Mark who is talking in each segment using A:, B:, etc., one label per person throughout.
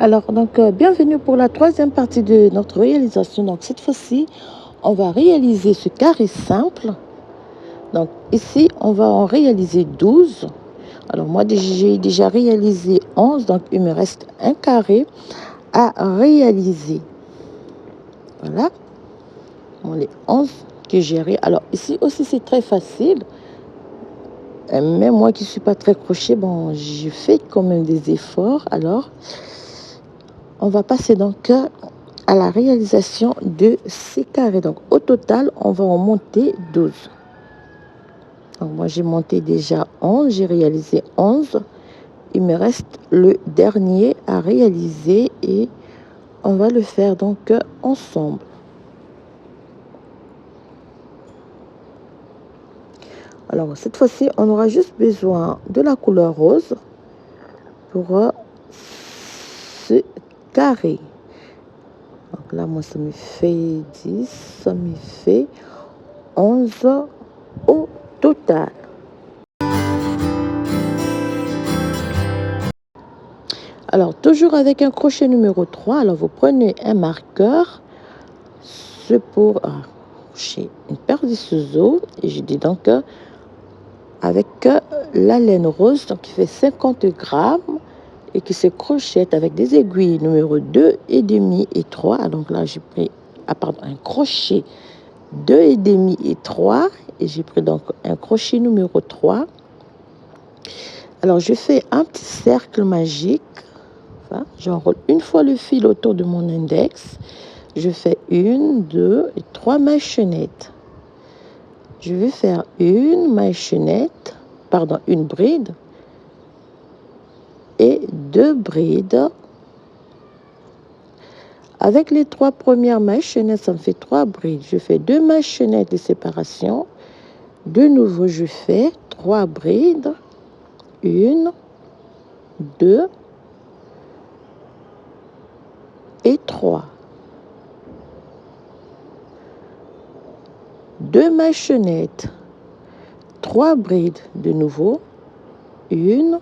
A: Alors, bienvenue pour la troisième partie de notre réalisation. Donc, cette fois-ci, on va réaliser ce carré simple. Donc, ici, on va en réaliser 12. Alors, moi, j'ai déjà réalisé 11. Donc, il me reste un carré à réaliser. Voilà. Bon, les 11 que j'ai réalisé. Alors, ici aussi, c'est très facile. Même moi qui ne suis pas très crochet, bon, je fais quand même des efforts. Alors, on va passer donc à la réalisation de ces carrés. Donc, au total, on va en monter 12. Donc, moi, j'ai monté déjà 11. J'ai réalisé 11. Il me reste le dernier à réaliser et on va le faire donc ensemble. Alors, cette fois-ci, on aura juste besoin de la couleur rose pour ce carré. Donc là, moi, ça me fait 10, ça me fait 11 au total. Alors, toujours avec un crochet numéro 3, alors vous prenez un marqueur, c'est pour crochet une paire de ciseaux, et je dis donc avec la laine rose, donc qui fait 50 grammes, et qui se crochette avec des aiguilles numéro 2 et demi et 3. Donc là, j'ai pris un crochet 2 et demi et 3, et j'ai pris donc un crochet numéro 3. Alors, je fais un petit cercle magique. J'enroule une fois le fil autour de mon index. Je fais 1, 2 et 3 mailles chaînettes. Je vais faire une maille chaînette, pardon, une bride et 2 brides. Avec les 3 premières mailles chaînettes, ça me fait 3 brides. Je fais 2 mailles chaînettes de séparation. De nouveau, je fais 3 brides. 1, 2 et 3. 2 mailles chaînettes, 3 brides de nouveau, 1,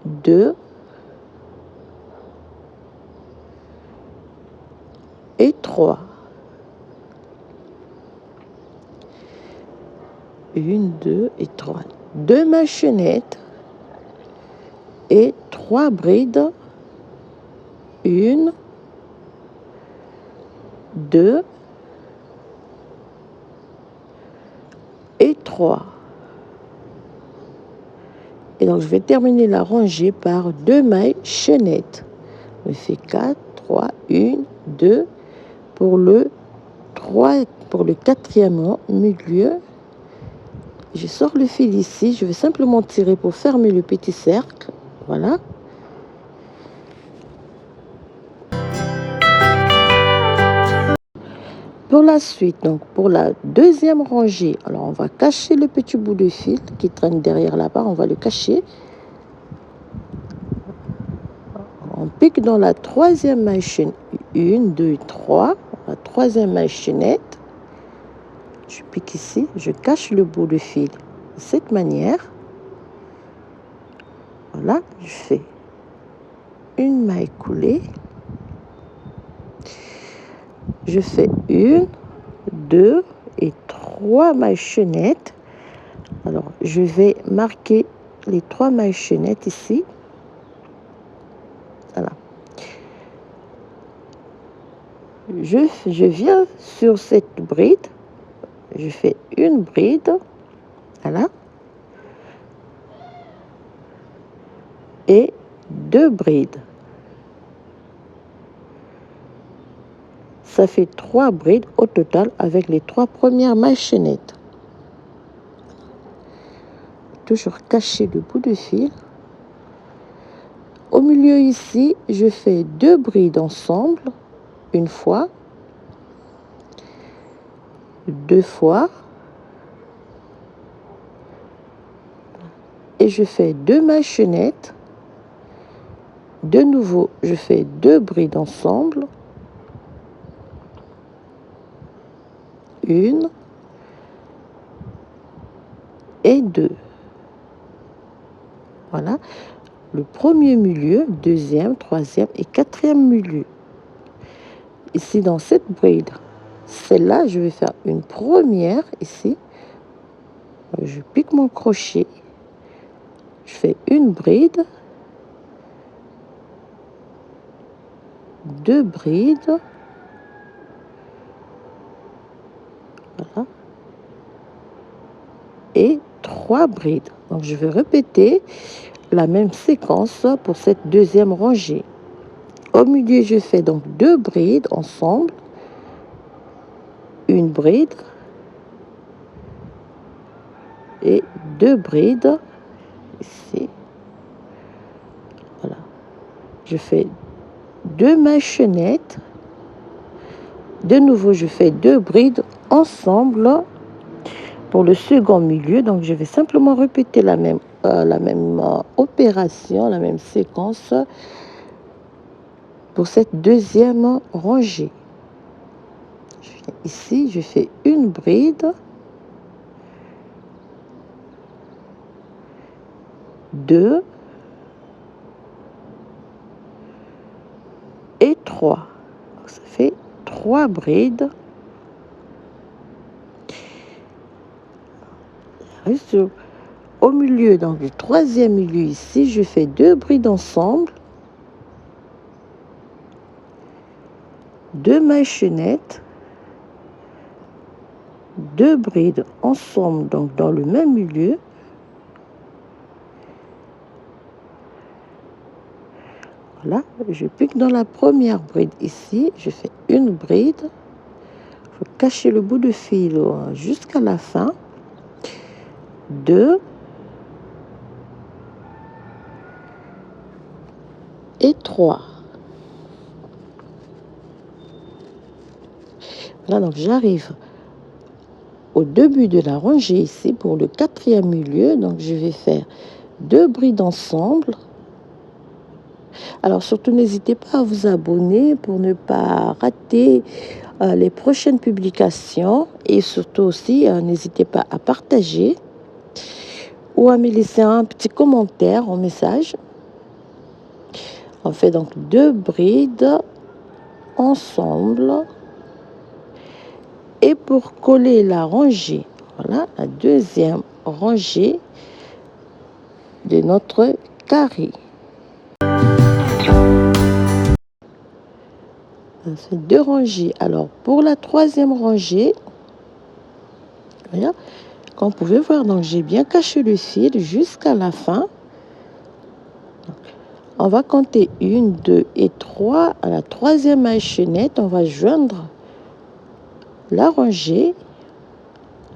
A: 2 et 3. 1, 2 et 3. 2 mailles chaînettes et 3 brides, 1, 2 et 3. Et donc, je vais terminer la rangée par 2 mailles chaînettes. Je fais 4, 3, 1, 2 pour le 3, pour le quatrième milieu. Je sors le fil ici. Je vais simplement tirer pour fermer le petit cercle. Voilà. Pour la suite, donc pour la deuxième rangée, alors on va cacher le petit bout de fil qui traîne derrière la barre, on va le cacher. On pique dans la troisième maille chaînette, 1, 2, 3, la troisième maille chaînette. Je pique ici, je cache le bout de fil de cette manière. Voilà, je fais une maille coulée. Je fais 1, 2 et 3 mailles chaînettes. Alors, je vais marquer les 3 mailles chaînettes ici. Voilà. Je viens sur cette bride. Je fais une bride. Voilà. Et 2 brides. Ça fait 3 brides au total avec les 3 premières mailles chaînettes. Toujours cacher le bout de fil. Au milieu ici, je fais 2 brides ensemble, une fois, 2 fois, et je fais 2 mailles chaînettes. De nouveau, je fais 2 brides ensemble, 1 et 2. Voilà. le premier milieu, deuxième, troisième et quatrième milieu. Ici, dans cette bride, celle-là, je vais faire une première ici. Je pique mon crochet. Je fais une bride, deux brides, voilà, et trois brides. Donc, je vais répéter la même séquence pour cette deuxième rangée. Au milieu, je fais donc deux brides ensemble, une bride et deux brides ici. Voilà. Je fais deux maçonnettes. De nouveau, je fais deux brides ensemble pour le second milieu. Donc, je vais simplement répéter la même opération, la même séquence pour cette deuxième rangée. Ici, je fais une bride, deux et trois. Donc, ça fait trois brides. Au milieu, donc le troisième milieu ici, je fais deux brides ensemble, deux maçonnettes, deux brides ensemble, donc dans le même milieu. Voilà, je pique dans la première bride ici, je fais une bride, je vais cacher le bout de fil jusqu'à la fin, deux et trois. Voilà, donc j'arrive au début de la rangée ici pour le quatrième milieu, donc je vais faire deux brides ensemble. Alors surtout n'hésitez pas à vous abonner pour ne pas rater les prochaines publications, et surtout aussi n'hésitez pas à partager ou à me laisser un petit commentaire en message. On fait donc deux brides ensemble, et pour coller la rangée, voilà la deuxième rangée de notre carré. On fait deux rangées. Alors pour la troisième rangée, voilà, comme vous pouvez voir, donc j'ai bien caché le fil jusqu'à la fin. Donc, on va compter une, deux et trois. À la troisième maçonnette, on va joindre la rangée.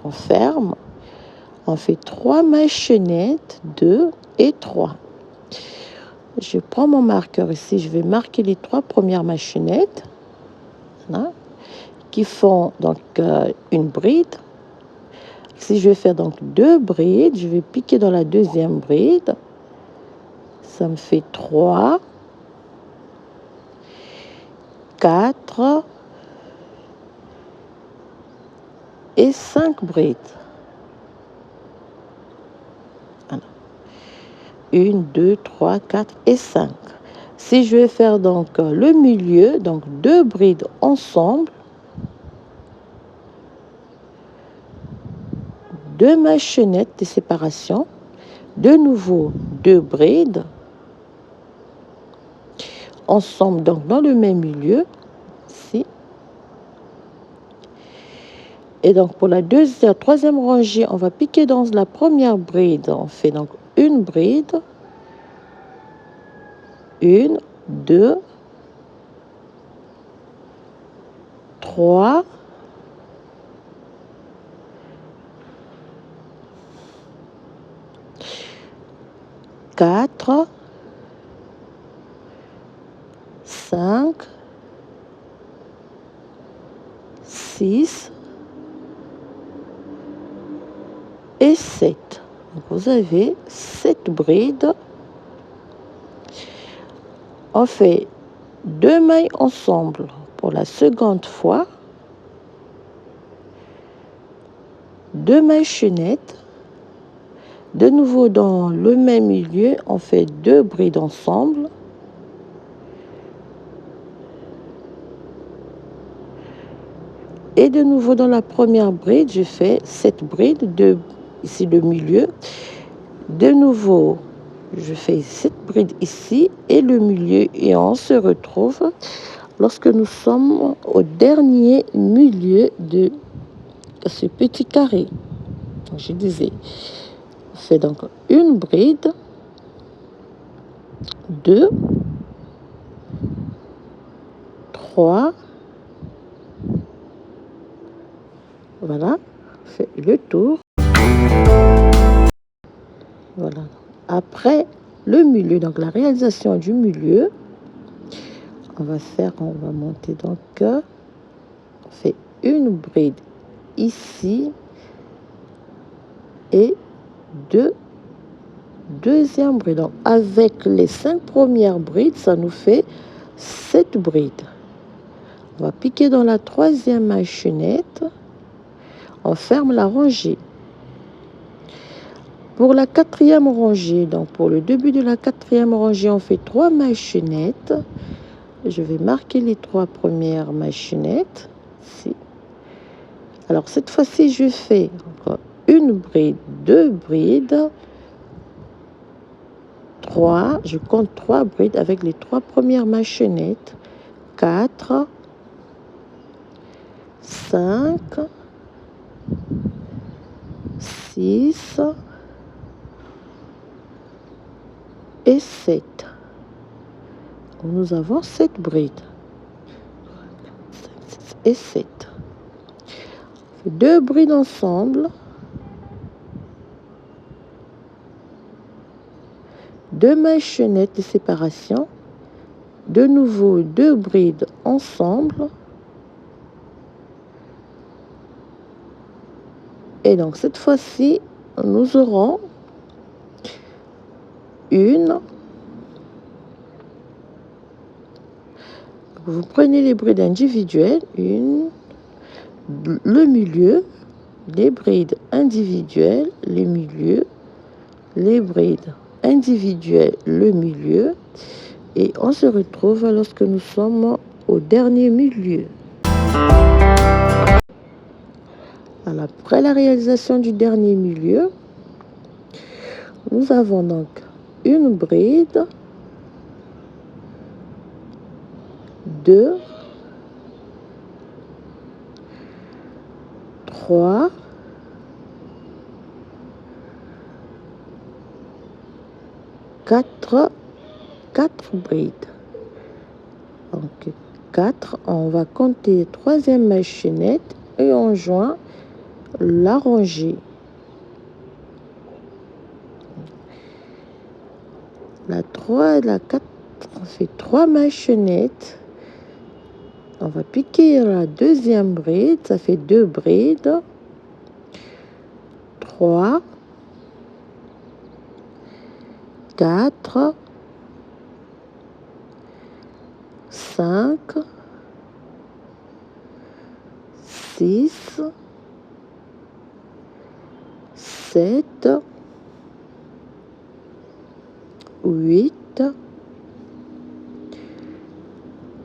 A: On ferme. On fait trois maçonnettes, deux et trois. Je prends mon marqueur ici. Je vais marquer les trois premières maçonnettes, voilà, qui font donc une bride. Si je vais faire donc deux brides, je vais piquer dans la deuxième bride. Ça me fait 3, 4 et 5 brides. Voilà. 1, 2, 3, 4 et 5. Si je vais faire donc le milieu, donc deux brides ensemble, deux maçonnettes de séparation, de nouveau deux brides ensemble, donc dans le même milieu, ici. Et donc pour la troisième rangée, on va piquer dans la première bride. On fait donc une bride, une, deux, trois, quatre, 5, 6 et 7. Donc vous avez 7 brides. On fait deux mailles ensemble pour la seconde fois, deux maçonnettes, De nouveau, dans le même milieu, on fait 2 brides ensemble. Et de nouveau, dans la première bride, je fais 7 brides, ici le milieu. De nouveau, je fais 7 brides ici et le milieu, et on se retrouve lorsque nous sommes au dernier milieu de ce petit carré. Donc, je disais, on fait donc une bride, 2, 3, voilà, on fait le tour. Voilà. Après le milieu, donc la réalisation du milieu, on va monter, donc on fait une bride ici et deuxième bride. Donc avec les 5 premières brides, ça nous fait 7 brides. On va piquer dans la troisième maïchonnette, on ferme la rangée. Pour la quatrième rangée, donc pour le début de la quatrième rangée, on fait 3 maïchonnettes. Je vais marquer les 3 premières maïchonnettes ici. Alors cette fois-ci, je fais encore une bride, 2 brides, 3, je compte 3 brides avec les 3 premières maïchonnettes, 4, 5, 6 et 7. Nous avons 7 brides. 5, 6 et 7. 2 brides ensemble, 2 maïchonnettes de séparation, de nouveau 2 brides ensemble, et donc cette fois-ci nous aurons vous prenez les brides individuelles, le milieu, les brides individuelles, le milieu, les brides individuelles, le milieu, et on se retrouve lorsque nous sommes au dernier milieu. Alors, après la réalisation du dernier milieu, nous avons donc une bride, 2, 3, 4 brides. Donc 4, on va compter troisième maïchonnette et on joint la rangée. La 3 et la 4, on fait 3 maïchonnettes. On va piquer la deuxième bride, ça fait 2 brides. 3, 4, 5, 6, 7, 8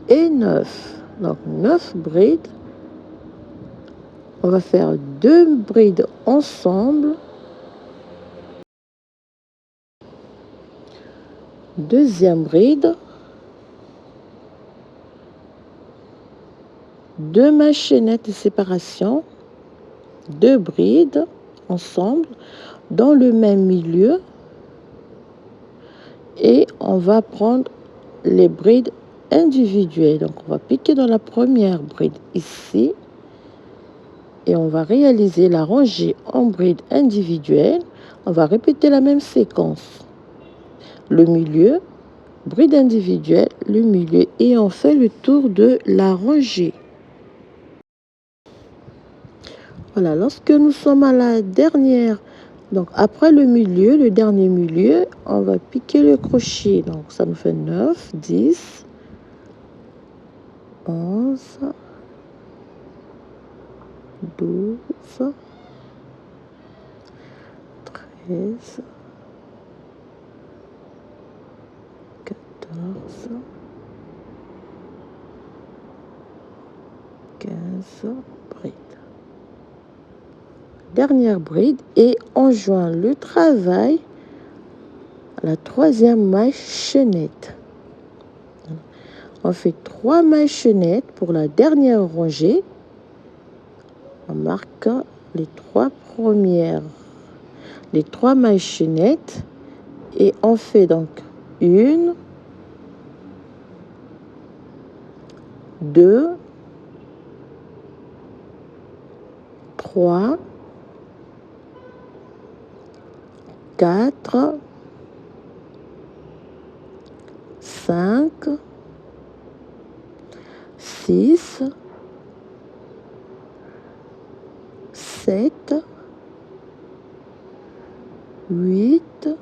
A: et 9. Donc 9 brides. On va faire 2 brides ensemble. Deuxième bride. 2 maïchonnettes de séparation. 2 brides ensemble dans le même milieu. Et on va prendre les brides individuelles. Donc on va piquer dans la première bride ici. Et on va réaliser la rangée en brides individuelles. On va répéter la même séquence. Le milieu, bride individuelle, le milieu, et on fait le tour de la rangée. Voilà, lorsque nous sommes à la dernière, donc après le milieu, le dernier milieu, on va piquer le crochet. Donc ça nous fait 9, 10, 11, 12, 13, 14, 15 brides. Dernière bride et on joint le travail à la troisième maille chaînette. On fait 3 mailles chaînettes pour la dernière rangée. On marque les 3 premières, les 3 mailles chaînettes et on fait donc 1, 2, 3, 4, 5, 6, 7, 8, 9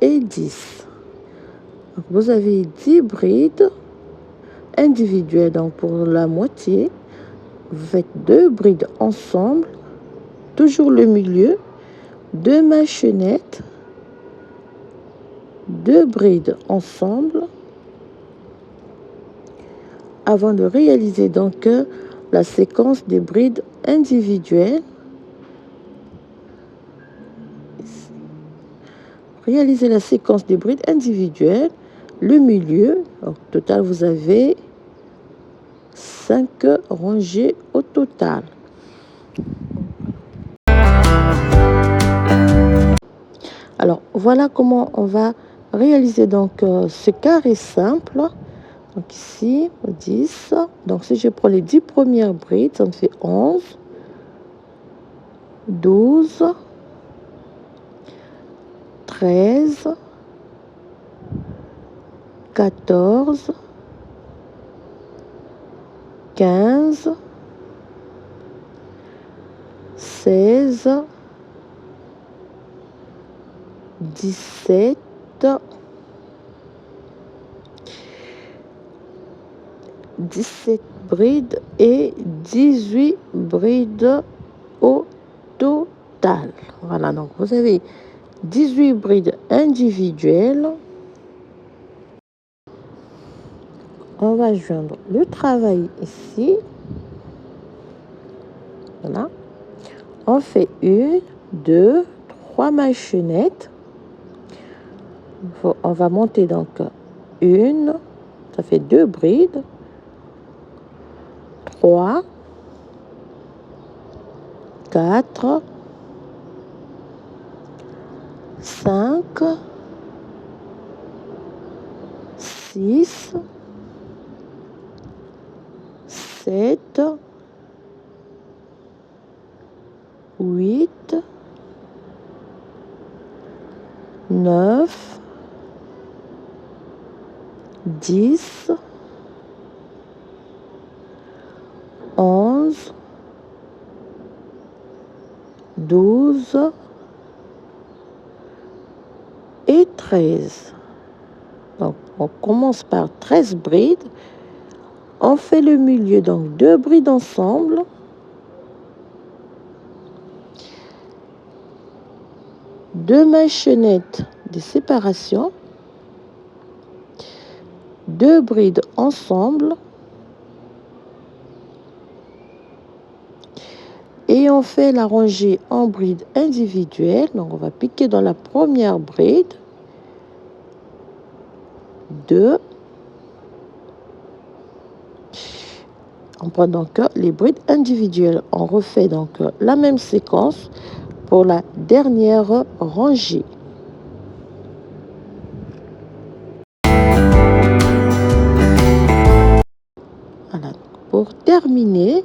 A: et 10. Donc vous avez 10 brides individuelles, donc pour la moitié. Vous faites 2 brides ensemble, toujours le milieu, 2 mailles chaînettes, 2 brides ensemble, avant de réaliser donc la séquence des brides individuelles. Réalisez la séquence des brides individuelles, le milieu. Au total, vous avez 5 rangées au total. Alors, voilà comment on va réaliser donc ce carré simple. Donc ici, 10. Donc si je prends les 10 premières brides, ça me fait 11, 12, 13, 14, 15, 16, 17, 17 brides et 18 brides au total. Voilà, donc vous avez 18 brides individuelles. On va joindre le travail ici. Voilà. On fait 1, 2, 3 mailles chaînettes. On va monter donc 1, ça fait 2 brides, 3, 4, 5, 6, 7, 8, 9, 10, 11, 12 et 13. Donc, on commence par 13 brides. On fait le milieu, donc 2 brides ensemble. Deux mailles chaînettes de séparation. 2 brides ensemble. Et on fait la rangée en brides individuelles. Donc, on va piquer dans la première bride. 2. On prend donc les brides individuelles. On refait donc la même séquence pour la dernière rangée. Voilà. Pour terminer,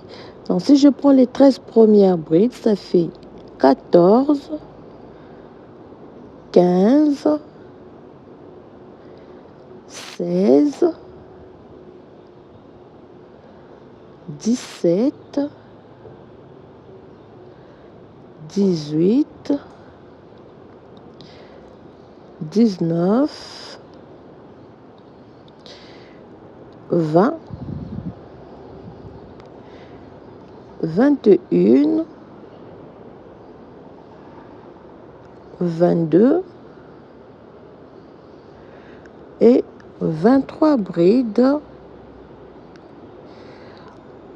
A: donc si je prends les 13 premières brides, ça fait 14, 15, 16, 17, 18, 19, 20 21, 22 et 23 brides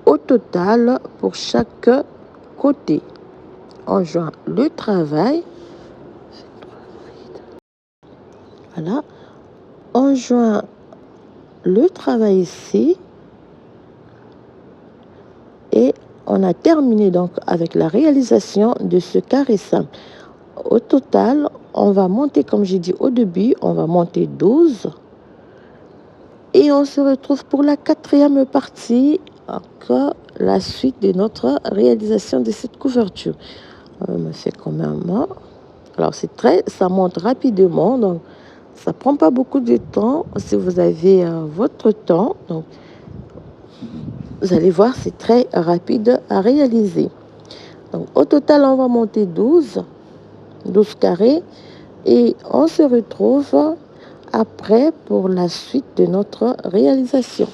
A: au total pour chaque côté. On joint le travail. Voilà. On joint le travail ici. Et on a terminé donc avec la réalisation de ce carré simple. Au total, on va monter, comme j'ai dit au début, on va monter 12. Et on se retrouve pour la 4e partie, encore la suite de notre réalisation de cette couverture. On me fait quand même. Alors ça monte rapidement, donc ça prend pas beaucoup de temps si vous avez votre temps. Donc vous allez voir, c'est très rapide à réaliser. Donc au total, on va monter 12 carrés et on se retrouve après pour la suite de notre réalisation.